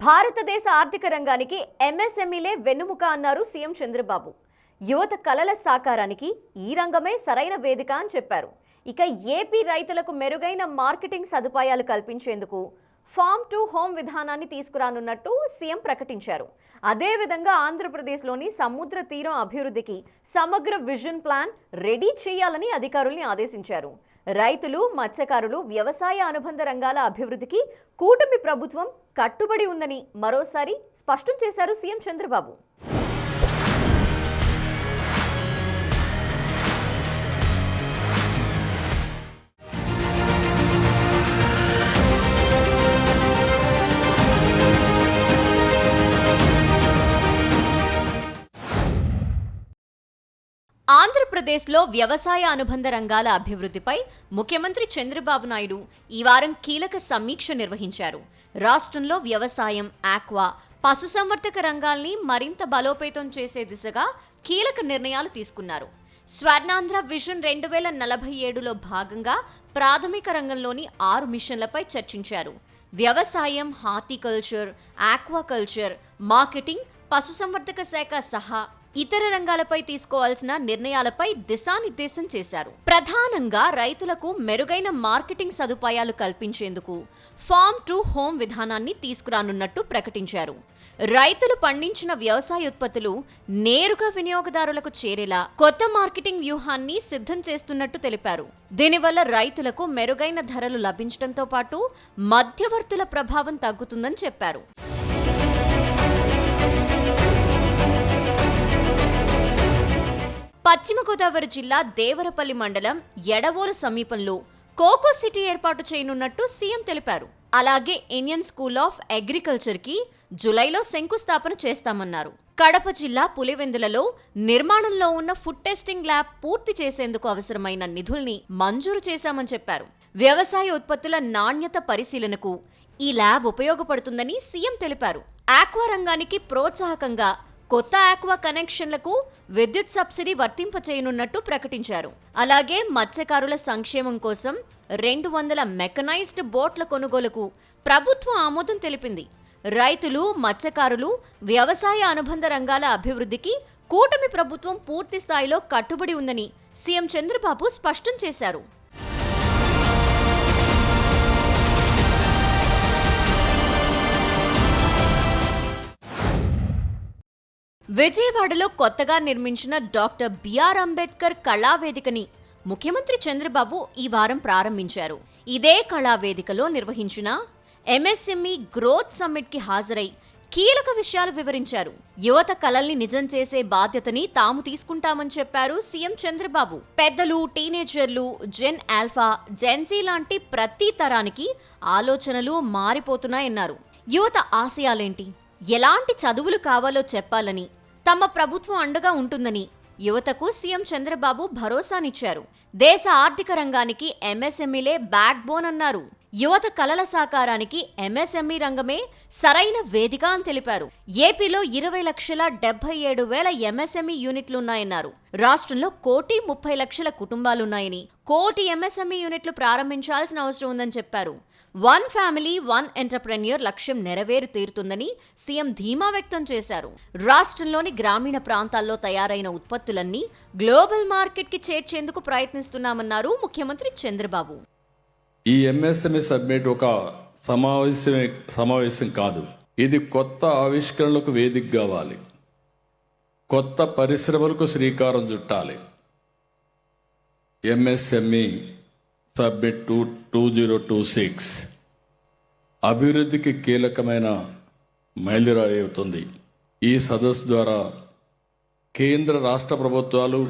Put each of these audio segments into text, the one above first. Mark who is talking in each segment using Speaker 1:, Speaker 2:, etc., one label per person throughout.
Speaker 1: భారతదేశ ఆర్థిక రంగానికి ఎంఎస్ఎంఈలే వెన్నుముక అన్నారు సీఎం చంద్రబాబు. యువత కలల సాకారానికి ఈ రంగమే సరైన వేదిక అని చెప్పారు. ఇక ఏపీ రైతులకు మెరుగైన మార్కెటింగ్ సదుపాయాలు కల్పించేందుకు ఫార్మ్ టు హోమ్ విధానాన్ని తీసుకురానున్నట్టు సీఎం ప్రకటించారు. అదేవిధంగా ఆంధ్రప్రదేశ్లోని సముద్ర తీరం అభివృద్ధికి సమగ్ర విజన్ ప్లాన్ రెడీ చేయాలని అధికారుల్ని ఆదేశించారు. రైతులు, మత్స్యకారులు, వ్యవసాయ అనుబంధ రంగాల అభివృద్ధికి కూటమి ప్రభుత్వం కట్టుబడి ఉందని మరోసారి స్పష్టం చేశారు సీఎం చంద్రబాబు. ఆంధ్రప్రదేశ్లో వ్యవసాయ అనుబంధ రంగాల అభివృద్ధిపై ముఖ్యమంత్రి చంద్రబాబు నాయుడు ఈ వారం కీలక సమీక్ష నిర్వహించారు. రాష్ట్రంలో వ్యవసాయం, ఆక్వా, పశుసంవర్ధక రంగాల్ని మరింత బలోపేతం చేసే దిశగా కీలక నిర్ణయాలు తీసుకున్నారు. స్వర్ణాంధ్ర విజన్ 2047లో భాగంగా ప్రాథమిక రంగంలోని 6 మిషన్లపై చర్చించారు. వ్యవసాయం, హార్టికల్చర్, ఆక్వాకల్చర్, మార్కెటింగ్, పశుసంవర్ధక శాఖ సహా ఇతర రంగాలపై తీసుకోవాల్సిన నిర్ణయాలపై దిశానిర్దేశం చేశారు. ప్రధానంగా రైతులకు మెరుగైన మార్కెటింగ్ సదుపాయాలు కల్పించేందుకు ఫార్మ్ టు హోమ్ విధానాన్ని తీసుకురానున్నట్టు ప్రకటించారు. రైతులు పండించిన వ్యవసాయ ఉత్పత్తులు నేరుగా వినియోగదారులకు చేరేలా కొత్త మార్కెటింగ్ వ్యూహాన్ని సిద్ధం చేస్తున్నట్టు తెలిపారు. దీనివల్ల రైతులకు మెరుగైన ధరలు లభించడంతో పాటు మధ్యవర్తుల ప్రభావం తగ్గుతుందని చెప్పారు. పశ్చిమ గోదావరి జిల్లా దేవరపల్లి మండలం ఎడవోలు సమీపంలో కోకో సిటీ ఏర్పాటు చేయనున్నట్టు సీఎం తెలిపారు. అలాగే ఇండియన్ స్కూల్ ఆఫ్ అగ్రికల్చర్ కి జూలైలో శంకుస్థాపన చేస్తామన్నారు. కడప జిల్లా పులివెందులలో నిర్మాణంలో ఉన్న ఫుడ్ టెస్టింగ్ ల్యాబ్ పూర్తి చేసేందుకు అవసరమైన నిధుల్ని మంజూరు చేశామని చెప్పారు. వ్యవసాయ ఉత్పత్తుల నాణ్యత పరిశీలనకు ఈ ల్యాబ్ ఉపయోగపడుతుందని సీఎం తెలిపారు. ఆక్వా రంగానికి ప్రోత్సాహకంగా కొత్త ఆక్వా కనెక్షన్లకు విద్యుత్ సబ్సిడీ వర్తింపచేయనున్నట్టు ప్రకటించారు. అలాగే మత్స్యకారుల సంక్షేమం కోసం 200 మెకనైజ్డ్ బోట్ల కొనుగోలుకు ప్రభుత్వం ఆమోదం తెలిపింది. రైతులు, మత్స్యకారులు, వ్యవసాయ అనుబంధ రంగాల అభివృద్ధికి కూటమి ప్రభుత్వం పూర్తి స్థాయిలో కట్టుబడి ఉందని సీఎం చంద్రబాబు స్పష్టం చేశారు. విజయవాడలో కొత్తగా నిర్మించిన డాక్టర్ బిఆర్ అంబేద్కర్ కళావేదికని ముఖ్యమంత్రి చంద్రబాబు ఈ వారం ప్రారంభించారు. ఇదే కళావేదికలో నిర్వహించిన ఎంఎస్ఎంఈ గ్రోత్ సమ్మిట్ కి హాజరై కీలక విషయాలు వివరించారు. యువత కలల్ని నిజం చేసే బాధ్యతని తాము తీసుకుంటామని చెప్పారు సీఎం చంద్రబాబు. పెద్దలు, టీనేజర్లు, జెన్ ఆల్ఫా, జెన్సీ లాంటి ప్రతి తరానికి ఆలోచనలు మారిపోతున్నాయన్నారు. యువత ఆశయాలేంటి, ఎలాంటి చదువులు కావాలో చెప్పాలని తమ ప్రభుత్వం అండగా ఉంటుందని యువతకు సీఎం చంద్రబాబు భరోసానిచ్చారు. దేశ ఆర్థిక రంగానికి ఎంఎస్ఎంఈలే బ్యాక్ బోన్ అన్నారు. యువత కలల సాకారానికి ఎంఎస్ఎంఈ రంగమే సరైన వేదిక అని తెలిపారు. ఏపీలో 20,77,000 ఎంఎస్ఎంఈ యూనిట్లున్నాయన్నారు. రాష్ట్రంలో 1,30,00,000 కుటుంబాలున్నాయని, 1,00,00,000 ఎంఎస్ఎంఈ యూనిట్లు ప్రారంభించాల్సిన అవసరం ఉందని చెప్పారు. 1 ఫ్యామిలీ 1 ఎంటర్ప్రెన్యూర్ లక్ష్యం నెరవేరు తీరుతుందని సీఎం ధీమా వ్యక్తం చేశారు. రాష్ట్రంలోని గ్రామీణ ప్రాంతాల్లో తయారైన ఉత్పత్తులన్నీ గ్లోబల్ మార్కెట్కి చేర్చేందుకు ప్రయత్నిస్తున్నామన్నారు ముఖ్యమంత్రి చంద్రబాబు.
Speaker 2: ఈ ఎంఎస్ఎంఈ సబ్మిట్ ఒక సమావేశం కాదు, ఇది కొత్త ఆవిష్కరణలకు వేదిక కావాలి, కొత్త పరిశ్రమలకు శ్రీకారం చుట్టాలి. ఎంఎస్ఎంఈ సబ్మిట్ 2026 అభివృద్ధికి కీలకమైన మైలురాయి అవుతుంది. ఈ సదస్సు ద్వారా కేంద్ర రాష్ట్ర ప్రభుత్వాలు,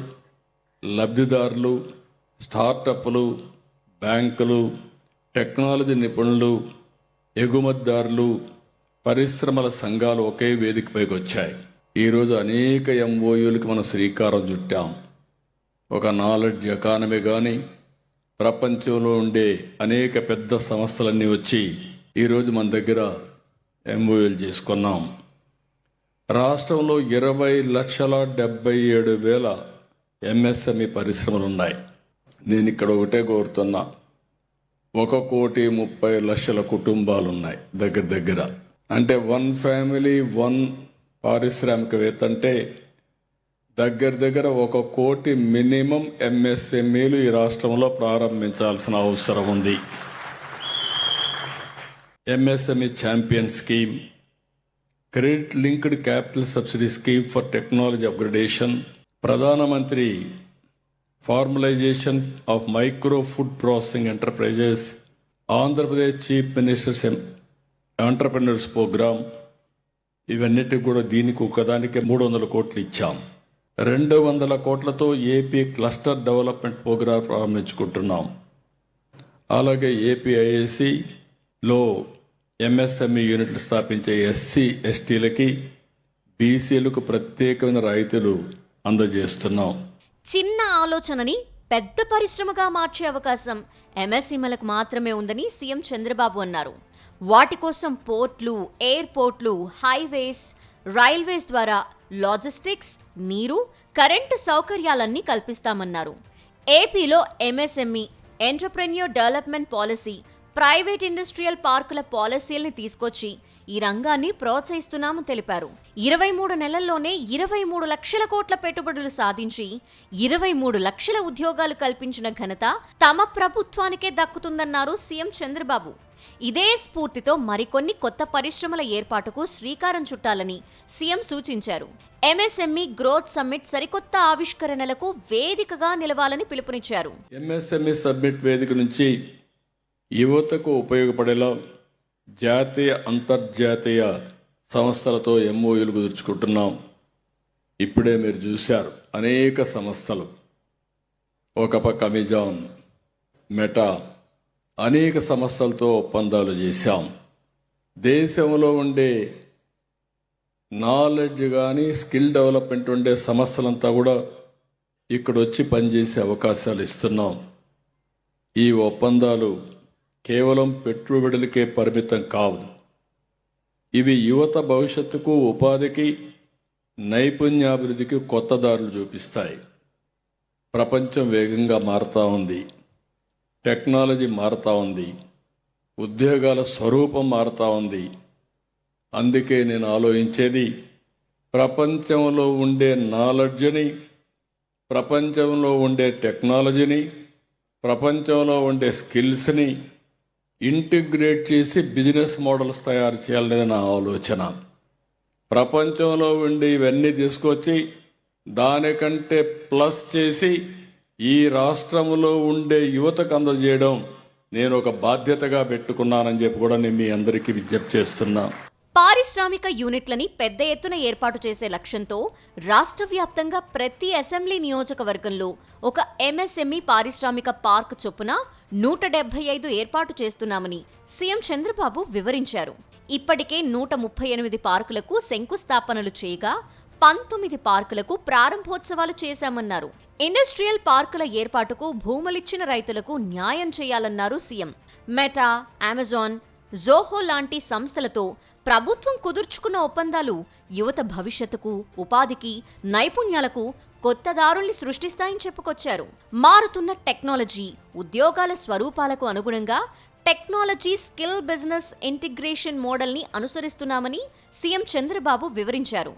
Speaker 2: లబ్ధిదారులు, స్టార్టప్లు, బ్యాంకులు, టెక్నాలజీ నిపుణులు, ఎగుమతిదారులు, పరిశ్రమల సంఘాలు ఒకే వేదికపైకి వచ్చాయి. ఈరోజు అనేక ఎంఓయూలకు మనం శ్రీకారం చుట్టాం. ఒక నాలెడ్జ్ ఎకానమీ కానీ, ప్రపంచంలో ఉండే అనేక పెద్ద సంస్థలన్నీ వచ్చి ఈరోజు మన దగ్గర ఎంఓయూలు చేసుకున్నాం. రాష్ట్రంలో 20,77,000 ఎంఎస్ఎంఈ పరిశ్రమలు ఉన్నాయి. నేను ఇక్కడ ఒకటే కోరుతున్నా, 1,30,00,000 కుటుంబాలున్నాయి దగ్గర. అంటే వన్ ఫ్యామిలీ వన్ పారిశ్రామికవేత్త అంటే దగ్గర 1 కోటి మినిమం ఎంఎస్ఎంఈలు ఈ రాష్ట్రంలో ప్రారంభించాల్సిన అవసరం ఉంది. MSME champion scheme, credit linked capital subsidy scheme for technology upgradation, ప్రధానమంత్రి formalization of micro food processing enterprises, Andhra Pradesh chief ministers entrepreneurs program, ఇవన్నిటికి కూడా దీనికి ఒకదానికి 300 కోట్లు ఇచ్చాం. 200 కోట్లతో ఏపీ క్లస్టర్ డెవలప్మెంట్ ప్రోగ్రాం ప్రారంభించుకుంటున్నాం. అలాగే ఏపీఐఏసీలో ఎంఎస్ఎంఈ యూనిట్లు స్థాపించే ఎస్సీ ఎస్టీలకి బీసీలకు ప్రత్యేకమైన రాయితీలు అందజేస్తున్నాం.
Speaker 1: చిన్న ఆలోచనని పెద్ద పరిశ్రమగా మార్చే అవకాశం ఎంఎస్ఎంఈలకు మాత్రమే ఉందని సీఎం చంద్రబాబు అన్నారు. వాటి కోసం పోర్ట్లు, ఎయిర్పోర్ట్లు, హైవేస్, రైల్వేస్ ద్వారా లాజిస్టిక్స్, నీరు, కరెంటు సౌకర్యాలన్నీ కల్పిస్తామన్నారు. ఏపీలో MSME entrepreneur development policy, private industrial పార్కుల పాలసీల్ని తీసుకొచ్చి ఈ రంగాన్ని ప్రోత్సహిస్తున్నామని తెలిపారు. 23 నెలల్లోనే 23 లక్షల కోట్ల పెట్టుబడులు సాధించి 23 లక్షల ఉద్యోగాలు కల్పించిన ఘనత తమ ప్రభుత్వానికే దక్కుతుందన్నారు సీఎం చంద్రబాబు. ఇదే స్ఫూర్తితో మరికొన్ని కొత్త పరిశ్రమల ఏర్పాటుకు శ్రీకారం చుట్టాలని సీఎం సూచించారు. ఎంఎస్ఎంఈ గ్రోత్ సమ్మిట్ సరికొత్త ఆవిష్కరణలకు వేదికగా నిలవాలని పిలుపునిచ్చారు.
Speaker 2: ఎంఎస్ఎంఈ సమ్మిట్ వేదిక నుంచి యువతకు ఉపయోగపడేలా జాతీయ అంతర్జాతీయ సంస్థలతో ఎంఓయూలు కుదుర్చుకుంటున్నాం. ఇప్పుడే మీరు చూశారు, అనేక సంస్థలు, ఒక పక్క అమెజాన్, మెటా, అనేక సంస్థలతో ఒప్పందాలు చేశాం. దేశంలో ఉండే నాలెడ్జ్ కానీ స్కిల్ డెవలప్మెంట్ ఉండే సంస్థలంతా కూడా ఇక్కడ వచ్చి పనిచేసే అవకాశాలు ఇస్తున్నాం. ఈ ఒప్పందాలు కేవలం పెట్టుబడులకే పరిమితం కావు. ఇవి యువత భవిష్యత్తుకు, ఉపాధికి, నైపుణ్యాభివృద్ధికి కొత్త దారులు చూపిస్తాయి. ప్రపంచం వేగంగా మారుతూ ఉంది, టెక్నాలజీ మారుతూ ఉంది, ఉద్యోగాల స్వరూపం మారుతూ ఉంది. అందుకే నేను ఆలోచించేది, ప్రపంచంలో ఉండే నాలెడ్జ్ని, ప్రపంచంలో ఉండే టెక్నాలజీని, ప్రపంచంలో ఉండే స్కిల్స్ని ఇంటిగ్రేట్ చేసి బిజినెస్ మోడల్స్ తయారు చేయాలనేది నా ఆలోచన. ప్రపంచంలో ఉండి ఇవన్నీ తీసుకొచ్చి దానికంటే ప్లస్ చేసి ఈ రాష్ట్రంలో ఉండే యువతకు అందజేయడం నేను ఒక బాధ్యతగా పెట్టుకున్నానని చెప్పి కూడా నేను మీ అందరికీ విజ్ఞప్తి చేస్తున్నా.
Speaker 1: పారిశ్రామిక యూనిట్లని పెద్ద ఎత్తున ఏర్పాటు చేసే లక్ష్యంతో రాష్ట్ర వ్యాప్తంగా ప్రతి అసెంబ్లీ నియోజకవర్గంలో ఒక ఎంఎస్ఎంఈ పారిశ్రామిక పార్క్ చొప్పున 175 ఏర్పాటు చేస్తున్నామని సీఎం చంద్రబాబు వివరించారు. ఇప్పటికే 138 పార్కులకు శంకుస్థాపనలు చేయగా 19 పార్కులకు ప్రారంభోత్సవాలు చేశామన్నారు. ఇండస్ట్రియల్ పార్కుల ఏర్పాటుకు భూములిచ్చిన రైతులకు న్యాయం చేయాలన్నారు సీఎం. మెటా, అమెజాన్, జోహో లాంటి సంస్థలతో ప్రభుత్వం కుదుర్చుకున్న ఒప్పందాలు యువత భవిష్యత్తుకు, ఉపాధికి, నైపుణ్యాలకు కొత్త దారుల్ని సృష్టిస్తాయని చెప్పుకొచ్చారు. మారుతున్న టెక్నాలజీ, ఉద్యోగాల స్వరూపాలకు అనుగుణంగా టెక్నాలజీ స్కిల్ బిజినెస్ ఇంటిగ్రేషన్ మోడల్ని అనుసరిస్తున్నామని సీఎం చంద్రబాబు వివరించారు.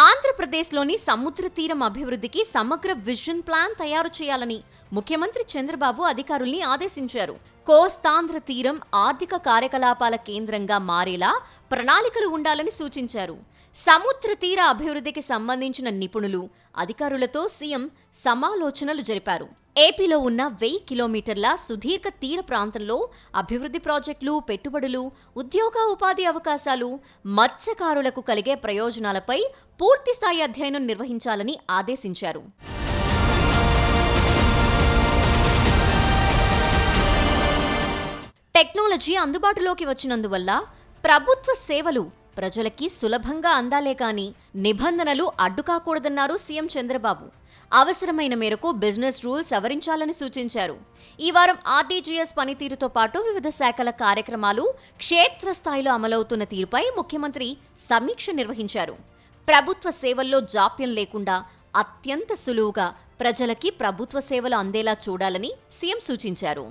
Speaker 1: ఆంధ్రప్రదేశ్లోని సముద్ర తీరం అభివృద్ధికి సమగ్ర విజన్ ప్లాన్ తయారు చేయాలని ముఖ్యమంత్రి చంద్రబాబు అధికారుల్ని ఆదేశించారు. కోస్తాంధ్ర తీరం ఆర్థిక కార్యకలాపాల కేంద్రంగా మారేలా ప్రణాళికలు ఉండాలని సూచించారు. సముద్ర తీర అభివృద్ధికి సంబంధించిన నిపుణులు, అధికారులతో సీఎం సమాలోచనలు జరిపారు. ఏపీలో ఉన్న 1000 కిలోమీటర్ల సుదీర్ఘ తీర ప్రాంతంలో అభివృద్ధి ప్రాజెక్టులు, పెట్టుబడులు, ఉద్యోగ ఉపాధి అవకాశాలు, మత్స్యకారులకు కలిగే ప్రయోజనాలపై పూర్తిస్థాయి అధ్యయనం నిర్వహించాలని ఆదేశించారు. టెక్నాలజీ అందుబాటులోకి వచ్చినందువల్ల ప్రభుత్వ సేవలు ప్రజలకి సులభంగా అందాలే కానీ నిబంధనలు అడ్డుకాకూడదన్నారు సీఎం చంద్రబాబు. అవసరమైన మేరకు బిజినెస్ రూల్స్ సవరించాలని సూచించారు. ఈ వారం ఆర్టీజీఎస్ పనితీరుతో పాటు వివిధ శాఖల కార్యక్రమాలు క్షేత్రస్థాయిలో అమలవుతున్న తీరుపై ముఖ్యమంత్రి సమీక్ష నిర్వహించారు. ప్రభుత్వ సేవల్లో జాప్యం లేకుండా అత్యంత సులువుగా ప్రజలకి ప్రభుత్వ సేవలు అందేలా చూడాలని సీఎం సూచించారు.